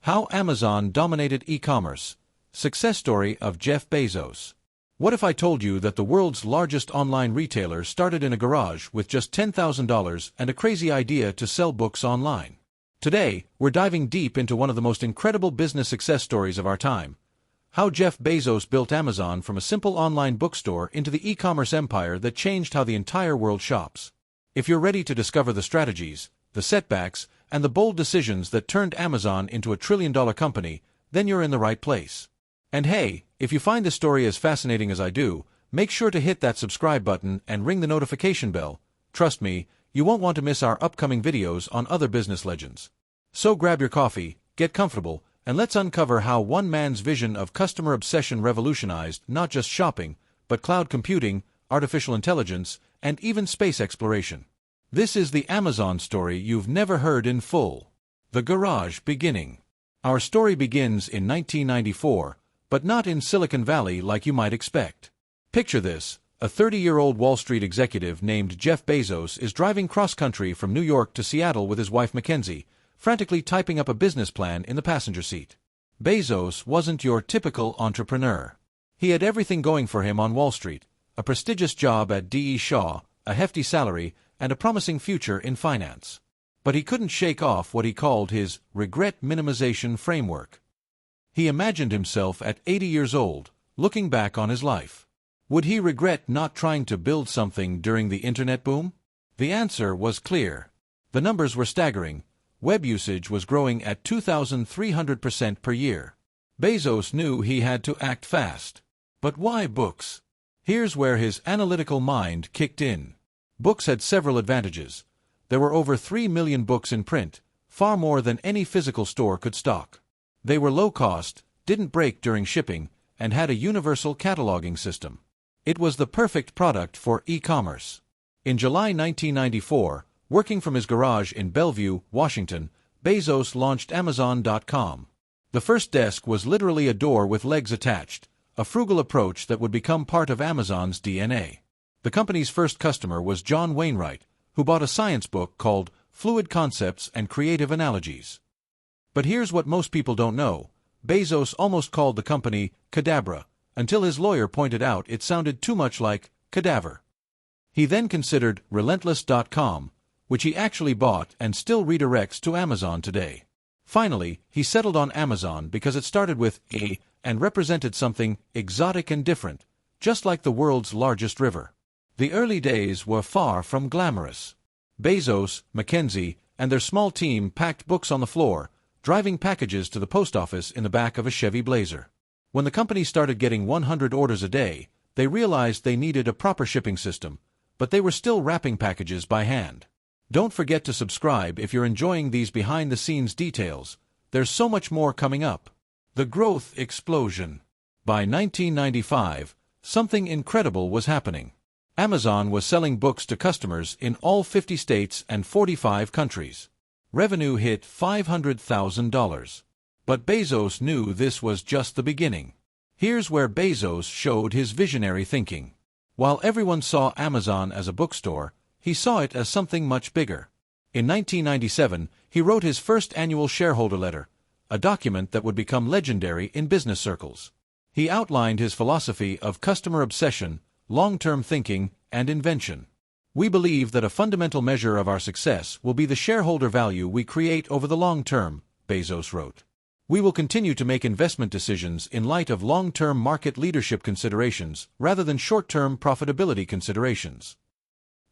How Amazon Dominated E-Commerce. Success Story of Jeff Bezos. What if I told you that the world's largest online retailer started in a garage with just $10,000 and a crazy idea to sell books online? Today, we're diving deep into one of the most incredible business success stories of our time. How Jeff Bezos built Amazon from a simple online bookstore into the e-commerce empire that changed how the entire world shops. If you're ready to discover the strategies, the setbacks, and the bold decisions that turned Amazon into a trillion-dollar company, then you're in the right place. And hey, if you find this story as fascinating as I do, make sure to hit that subscribe button and ring the notification bell. Trust me, you won't want to miss our upcoming videos on other business legends. So grab your coffee, get comfortable, and let's uncover how one man's vision of customer obsession revolutionized not just shopping, but cloud computing, artificial intelligence, and even space exploration. This is the Amazon story you've never heard in full. The Garage Beginning. Our story begins in 1994, but not in Silicon Valley like you might expect. Picture this: a 30-year-old Wall Street executive named Jeff Bezos is driving cross-country from New York to Seattle with his wife Mackenzie, frantically typing up a business plan in the passenger seat. Bezos wasn't your typical entrepreneur. He had everything going for him on Wall Street: a prestigious job at D.E. Shaw, a hefty salary, and a promising future in finance. But he couldn't shake off what he called his regret minimization framework. He imagined himself at 80 years old, looking back on his life. Would he regret not trying to build something during the internet boom? The answer was clear. The numbers were staggering. Web usage was growing at 2,300% per year. Bezos knew he had to act fast. But why books? Here's where his analytical mind kicked in. Books had several advantages. There were over 3 million books in print, far more than any physical store could stock. They were low cost, didn't break during shipping, and had a universal cataloging system. It was the perfect product for e-commerce. In July 1994, working from his garage in Bellevue, Washington, Bezos launched Amazon.com. The first desk was literally a door with legs attached, a frugal approach that would become part of Amazon's DNA. The company's first customer was John Wainwright, who bought a science book called Fluid Concepts and Creative Analogies. But here's what most people don't know. Bezos almost called the company Cadabra, until his lawyer pointed out it sounded too much like cadaver. He then considered Relentless.com, which he actually bought and still redirects to Amazon today. Finally, he settled on Amazon because it started with A and represented something exotic and different, just like the world's largest river. The early days were far from glamorous. Bezos, Mackenzie, and their small team packed books on the floor, driving packages to the post office in the back of a Chevy Blazer. When the company started getting 100 orders a day, they realized they needed a proper shipping system, but they were still wrapping packages by hand. Don't forget to subscribe if you're enjoying these behind-the-scenes details. There's so much more coming up. The growth explosion. By 1995, something incredible was happening. Amazon was selling books to customers in all 50 states and 45 countries. Revenue hit $500,000. But Bezos knew this was just the beginning. Here's where Bezos showed his visionary thinking. While everyone saw Amazon as a bookstore, he saw it as something much bigger. In 1997, he wrote his first annual shareholder letter, a document that would become legendary in business circles. He outlined his philosophy of customer obsession, long-term thinking, and invention. We believe that a fundamental measure of our success will be the shareholder value we create over the long term, Bezos wrote. We will continue to make investment decisions in light of long-term market leadership considerations rather than short-term profitability considerations.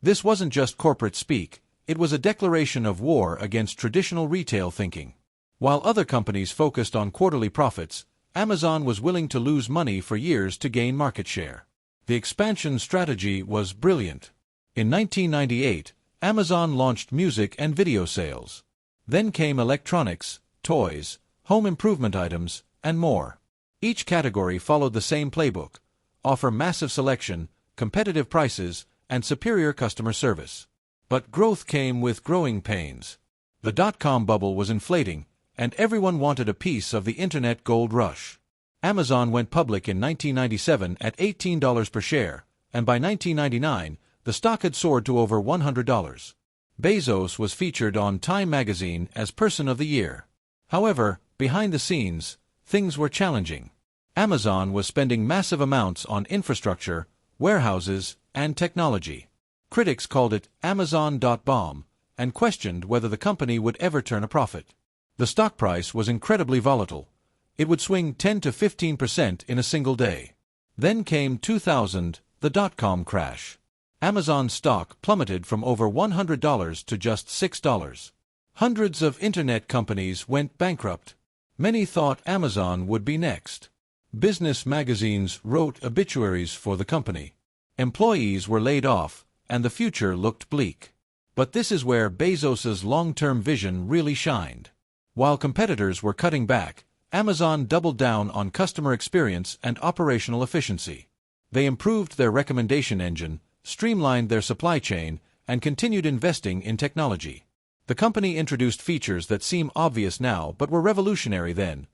This wasn't just corporate speak, it was a declaration of war against traditional retail thinking. While other companies focused on quarterly profits, Amazon was willing to lose money for years to gain market share. The expansion strategy was brilliant. In 1998, Amazon launched music and video sales. Then came electronics, toys, home improvement items, and more. Each category followed the same playbook: offer massive selection, competitive prices, and superior customer service. But growth came with growing pains. The dot-com bubble was inflating, and everyone wanted a piece of the internet gold rush. Amazon went public in 1997 at $18 per share, and by 1999, the stock had soared to over $100. Bezos was featured on Time magazine as Person of the Year. However, behind the scenes, things were challenging. Amazon was spending massive amounts on infrastructure, warehouses, and technology. Critics called it Amazon.bomb and questioned whether the company would ever turn a profit. The stock price was incredibly volatile. It would swing 10 to 15% in a single day. Then came 2000, the dot-com crash. Amazon stock plummeted from over $100 to just $6. Hundreds of internet companies went bankrupt. Many thought Amazon would be next. Business magazines wrote obituaries for the company. Employees were laid off, and the future looked bleak. But this is where Bezos's long-term vision really shined. While competitors were cutting back, Amazon doubled down on customer experience and operational efficiency. They improved their recommendation engine, streamlined their supply chain, and continued investing in technology. The company introduced features that seem obvious now but were revolutionary then: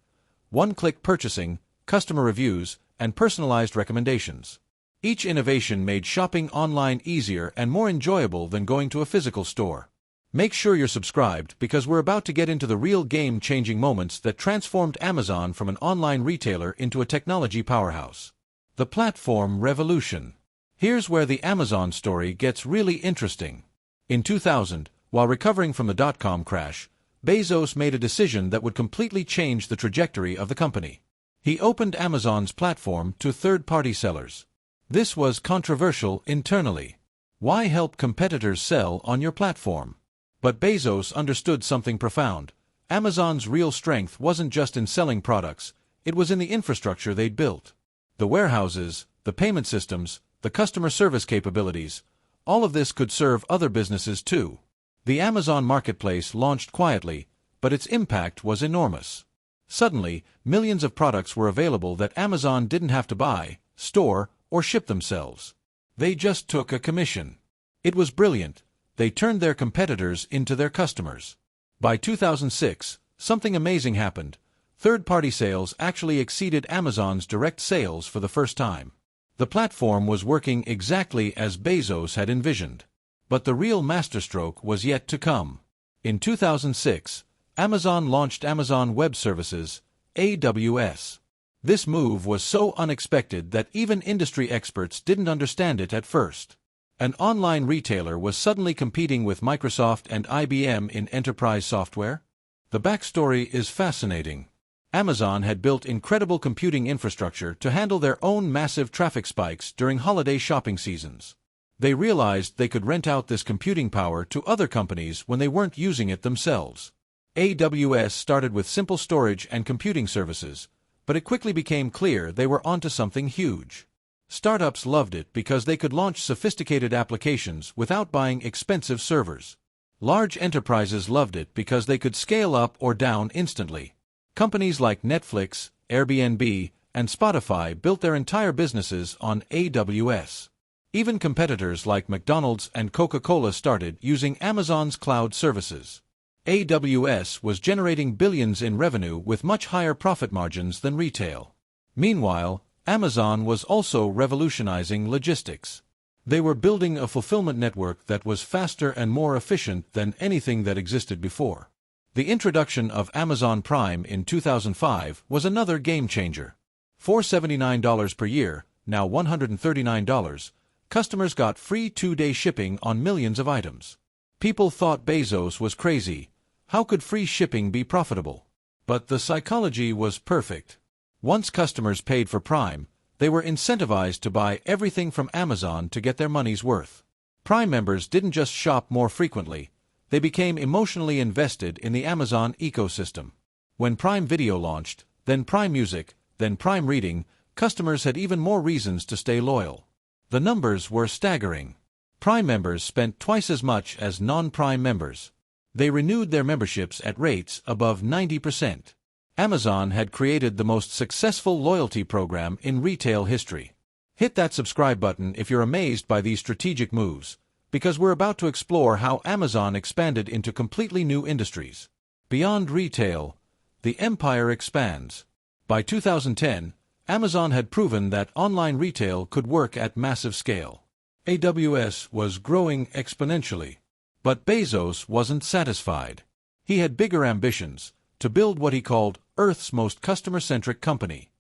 one-click purchasing, customer reviews, and personalized recommendations. Each innovation made shopping online easier and more enjoyable than going to a physical store. Make sure you're subscribed because we're about to get into the real game-changing moments that transformed Amazon from an online retailer into a technology powerhouse. The platform revolution. Here's where the Amazon story gets really interesting. In 2000, while recovering from the dot-com crash, Bezos made a decision that would completely change the trajectory of the company. He opened Amazon's platform to third-party sellers. This was controversial internally. Why help competitors sell on your platform? But Bezos understood something profound. Amazon's real strength wasn't just in selling products, it was in the infrastructure they'd built. The warehouses, the payment systems, the customer service capabilities, all of this could serve other businesses too. The Amazon marketplace launched quietly, but its impact was enormous. Suddenly, millions of products were available that Amazon didn't have to buy, store, or ship themselves. They just took a commission. It was brilliant. They turned their competitors into their customers. By 2006, something amazing happened. Third-party sales actually exceeded Amazon's direct sales for the first time. The platform was working exactly as Bezos had envisioned. But the real masterstroke was yet to come. In 2006, Amazon launched Amazon Web Services, AWS. This move was so unexpected that even industry experts didn't understand it at first. An online retailer was suddenly competing with Microsoft and IBM in enterprise software? The backstory is fascinating. Amazon had built incredible computing infrastructure to handle their own massive traffic spikes during holiday shopping seasons. They realized they could rent out this computing power to other companies when they weren't using it themselves. AWS started with simple storage and computing services, but it quickly became clear they were onto something huge. Startups loved it because they could launch sophisticated applications without buying expensive servers. Large enterprises loved it because they could scale up or down instantly. Companies like Netflix, Airbnb, and Spotify built their entire businesses on AWS. Even competitors like McDonald's and Coca-Cola started using Amazon's cloud services. AWS was generating billions in revenue with much higher profit margins than retail. Meanwhile, Amazon was also revolutionizing logistics. They were building a fulfillment network that was faster and more efficient than anything that existed before. The introduction of Amazon Prime in 2005 was another game-changer. For $79 per year, now $139, customers got free 2-day shipping on millions of items. People thought Bezos was crazy. How could free shipping be profitable? But the psychology was perfect. Once customers paid for Prime, they were incentivized to buy everything from Amazon to get their money's worth. Prime members didn't just shop more frequently, they became emotionally invested in the Amazon ecosystem. When Prime Video launched, then Prime Music, then Prime Reading, customers had even more reasons to stay loyal. The numbers were staggering. Prime members spent twice as much as non-Prime members. They renewed their memberships at rates above 90%. Amazon had created the most successful loyalty program in retail history. Hit that subscribe button if you're amazed by these strategic moves, because we're about to explore how Amazon expanded into completely new industries. Beyond retail, the empire expands. By 2010, Amazon had proven that online retail could work at massive scale. AWS was growing exponentially. But Bezos wasn't satisfied. He had bigger ambitions. to build what he called Earth's most customer-centric company.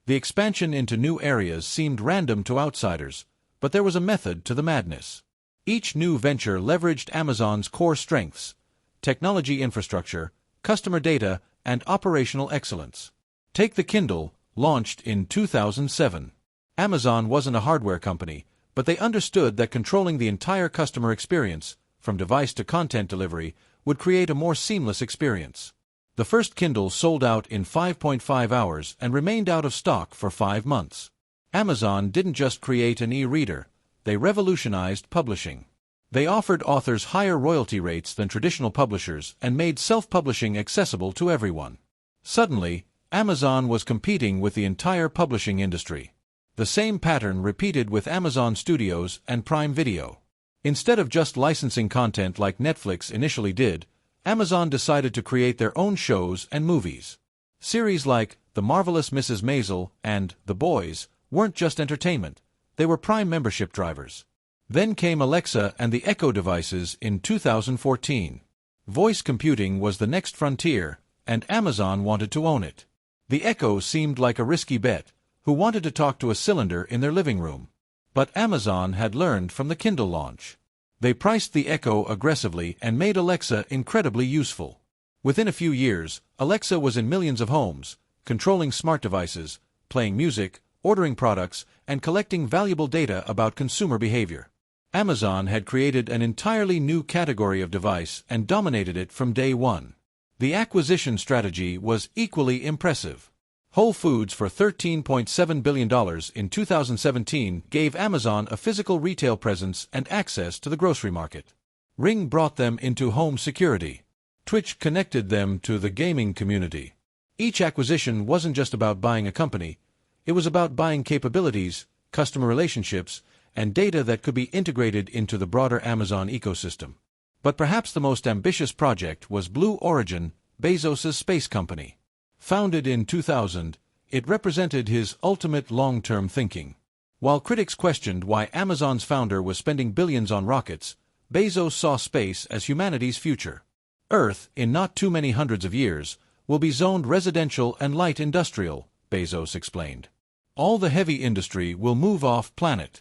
The expansion into new areas seemed random to outsiders, but there was a method to the madness. Each new venture leveraged Amazon's core strengths: technology infrastructure, customer data, and operational excellence. Take the Kindle, launched in 2007. Amazon wasn't a hardware company, but they understood that controlling the entire customer experience, from device to content delivery, would create a more seamless experience. The first Kindle sold out in 5.5 hours and remained out of stock for 5 months. Amazon didn't just create an e-reader, they revolutionized publishing. They offered authors higher royalty rates than traditional publishers and made self-publishing accessible to everyone. Suddenly, Amazon was competing with the entire publishing industry. The same pattern repeated with Amazon Studios and Prime Video. Instead of just licensing content like Netflix initially did, Amazon decided to create their own shows and movies. Series like The Marvelous Mrs. Maisel and The Boys weren't just entertainment, they were Prime membership drivers. Then came Alexa and the Echo devices in 2014. Voice computing was the next frontier, and Amazon wanted to own it. The Echo seemed like a risky bet. Who wanted to talk to a cylinder in their living room? But Amazon had learned from the Kindle launch. They priced the Echo aggressively and made Alexa incredibly useful. Within a few years, Alexa was in millions of homes, controlling smart devices, playing music, ordering products, and collecting valuable data about consumer behavior. Amazon had created an entirely new category of device and dominated it from day one. The acquisition strategy was equally impressive. Whole Foods for $13.7 billion in 2017 gave Amazon a physical retail presence and access to the grocery market. Ring brought them into home security. Twitch connected them to the gaming community. Each acquisition wasn't just about buying a company, it was about buying capabilities, customer relationships, and data that could be integrated into the broader Amazon ecosystem. But perhaps the most ambitious project was Blue Origin, Bezos' space company. Founded in 2000, it represented his ultimate long-term thinking. While critics questioned why Amazon's founder was spending billions on rockets, Bezos saw space as humanity's future. Earth, in not too many hundreds of years, will be zoned residential and light industrial, Bezos explained. All the heavy industry will move off-planet.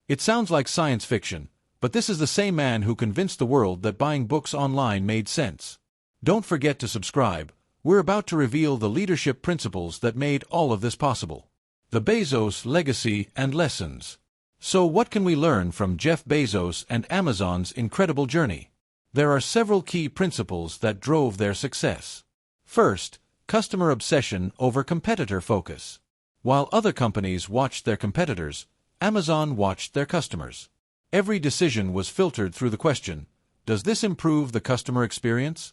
It sounds like science fiction, but this is the same man who convinced the world that buying books online made sense. Don't forget to subscribe. We're about to reveal the leadership principles that made all of this possible. The Bezos legacy and lessons. So what can we learn from Jeff Bezos and Amazon's incredible journey? There are several key principles that drove their success. First, customer obsession over competitor focus. While other companies watched their competitors, Amazon watched their customers. Every decision was filtered through the question, does this improve the customer experience?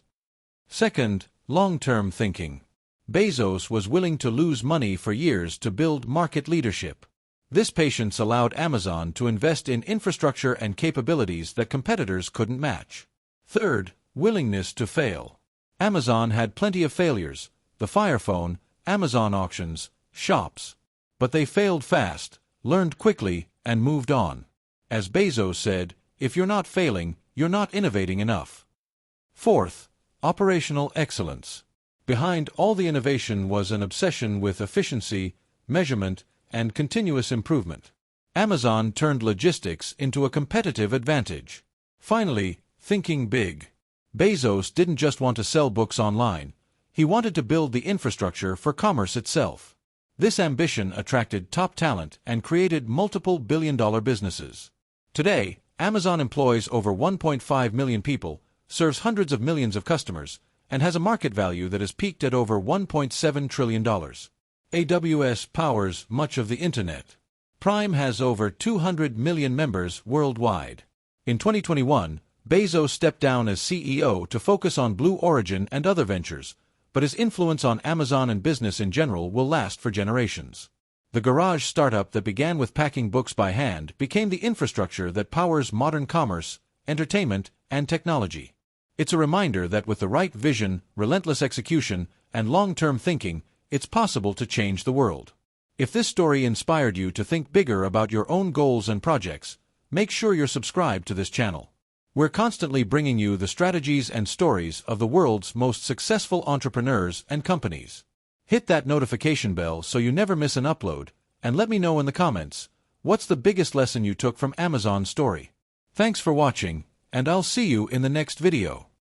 Second, long-term thinking. Bezos was willing to lose money for years to build market leadership. This patience allowed Amazon to invest in infrastructure and capabilities that competitors couldn't match. Third, willingness to fail. Amazon had plenty of failures, the Fire Phone, Amazon auctions, shops. But they failed fast, learned quickly, and moved on. As Bezos said, if you're not failing, you're not innovating enough. Fourth, operational excellence. Behind all the innovation was an obsession with efficiency, measurement, and continuous improvement. Amazon turned logistics into a competitive advantage. Finally, thinking big. Bezos didn't just want to sell books online, he wanted to build the infrastructure for commerce itself. This ambition attracted top talent and created multiple billion-dollar businesses. Today, Amazon employs over 1.5 million people, serves hundreds of millions of customers, and has a market value that has peaked at over $1.7 trillion. AWS powers much of the Internet. Prime has over 200 million members worldwide. In 2021, Bezos stepped down as CEO to focus on Blue Origin and other ventures, but his influence on Amazon and business in general will last for generations. The garage startup that began with packing books by hand became the infrastructure that powers modern commerce, entertainment, and technology. It's a reminder that with the right vision, relentless execution, and long-term thinking, it's possible to change the world. If this story inspired you to think bigger about your own goals and projects, make sure you're subscribed to this channel. We're constantly bringing you the strategies and stories of the world's most successful entrepreneurs and companies. Hit that notification bell so you never miss an upload, and let me know in the comments, what's the biggest lesson you took from Amazon's story? Thanks for watching, and I'll see you in the next video.